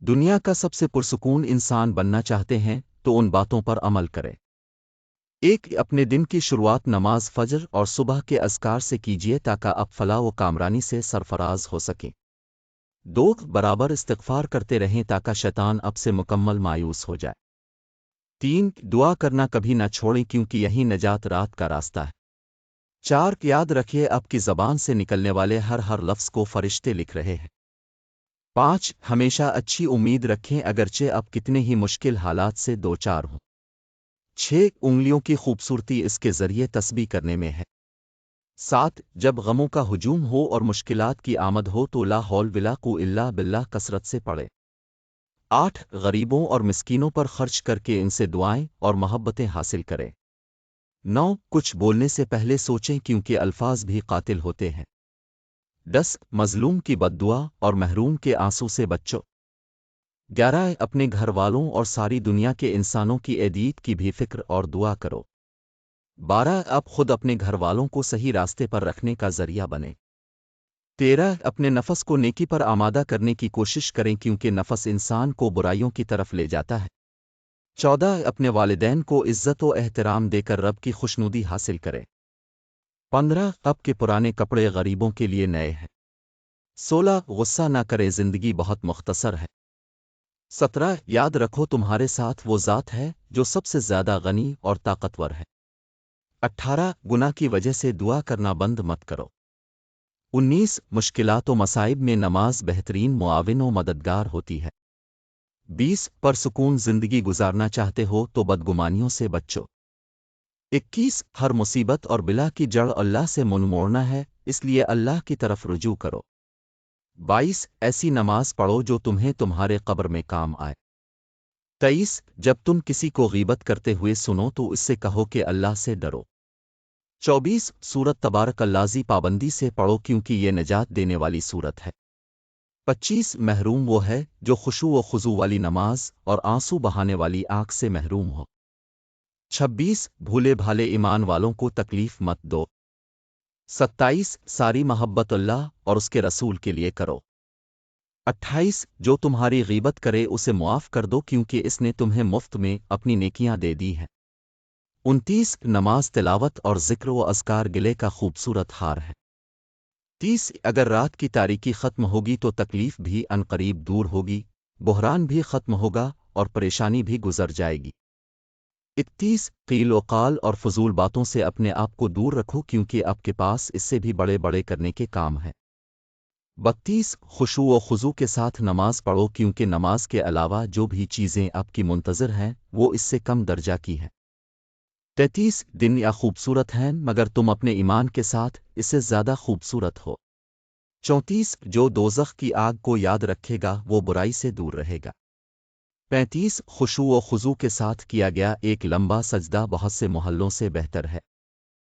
دنیا کا سب سے پرسکون انسان بننا چاہتے ہیں تو ان باتوں پر عمل کریں۔ ایک، اپنے دن کی شروعات نماز فجر اور صبح کے اذکار سے کیجیے تاکہ آپ فلاح و کامرانی سے سرفراز ہو سکیں۔ دو، برابر استغفار کرتے رہیں تاکہ شیطان اب سے مکمل مایوس ہو جائے۔ تین، دعا کرنا کبھی نہ چھوڑیں کیونکہ یہی نجات رات کا راستہ ہے۔ چار، یاد رکھیے آپ کی زبان سے نکلنے والے ہر لفظ کو فرشتے لکھ رہے ہیں۔ پانچ، ہمیشہ اچھی امید رکھیں اگرچہ آپ کتنے ہی مشکل حالات سے دوچار ہوں۔ چھ، انگلیوں کی خوبصورتی اس کے ذریعے تسبیح کرنے میں ہے۔ سات، جب غموں کا ہجوم ہو اور مشکلات کی آمد ہو تو لا حول ولا قوة الا باللہ کثرت سے پڑھے۔ آٹھ، غریبوں اور مسکینوں پر خرچ کر کے ان سے دعائیں اور محبتیں حاصل کریں۔ نو، کچھ بولنے سے پہلے سوچیں کیونکہ الفاظ بھی قاتل ہوتے ہیں۔ 10، مظلوم کی بد دعا اور محروم کے آنسو سے بچو۔ 11، اپنے گھر والوں اور ساری دنیا کے انسانوں کی عیدیت کی بھی فکر اور دعا کرو۔ 12، اب خود اپنے گھر والوں کو صحیح راستے پر رکھنے کا ذریعہ بنے۔ 13، اپنے نفس کو نیکی پر آمادہ کرنے کی کوشش کریں کیونکہ نفس انسان کو برائیوں کی طرف لے جاتا ہے۔ 14، اپنے والدین کو عزت و احترام دے کر رب کی خوشنودی حاصل کریں۔ 15، اب کے پرانے کپڑے غریبوں کے لیے نئے ہیں۔ 16، غصہ نہ کرے زندگی بہت مختصر ہے۔ 17، یاد رکھو تمہارے ساتھ وہ ذات ہے جو سب سے زیادہ غنی اور طاقتور ہے۔ 18، گناہ کی وجہ سے دعا کرنا بند مت کرو۔ 19، مشکلات و مصائب میں نماز بہترین معاون و مددگار ہوتی ہے۔ 20، پرسکون زندگی گزارنا چاہتے ہو تو بدگمانیوں سے بچو۔ 21، ہر مصیبت اور بلا کی جڑ اللہ سے منہ موڑنا ہے، اس لیے اللہ کی طرف رجوع کرو۔ 22، ایسی نماز پڑھو جو تمہیں تمہارے قبر میں کام آئے۔ 23، جب تم کسی کو غیبت کرتے ہوئے سنو تو اس سے کہو کہ اللہ سے ڈرو۔ 24، سورت تبارک اللذی پابندی سے پڑھو کیونکہ یہ نجات دینے والی سورت ہے۔ 25، محروم وہ ہے جو خشوع و خضوع والی نماز اور آنسو بہانے والی آنکھ سے محروم ہو۔ 26، بھولے بھالے ایمان والوں کو تکلیف مت دو۔ 27، ساری محبت اللہ اور اس کے رسول کے لیے کرو۔ 28، جو تمہاری غیبت کرے اسے معاف کر دو کیونکہ اس نے تمہیں مفت میں اپنی نیکیاں دے دی ہیں۔ 29، نماز تلاوت اور ذکر و اذکار گلے کا خوبصورت ہار ہے۔ 30، اگر رات کی تاریکی ختم ہوگی تو تکلیف بھی عنقریب دور ہوگی، بحران بھی ختم ہوگا اور پریشانی بھی گزر جائے گی۔ 31، قیل و قال اور فضول باتوں سے اپنے آپ کو دور رکھو کیونکہ آپ کے پاس اس سے بھی بڑے بڑے کرنے کے کام ہیں۔ 32، خشوع و خضوع کے ساتھ نماز پڑھو کیونکہ نماز کے علاوہ جو بھی چیزیں آپ کی منتظر ہیں وہ اس سے کم درجہ کی ہیں۔ 33، دن یا خوبصورت ہیں مگر تم اپنے ایمان کے ساتھ اس سے زیادہ خوبصورت ہو۔ 34، جو دوزخ کی آگ کو یاد رکھے گا وہ برائی سے دور رہے گا۔ 35، خشوع و خضوع کے ساتھ کیا گیا ایک لمبا سجدہ بہت سے محلوں سے بہتر ہے۔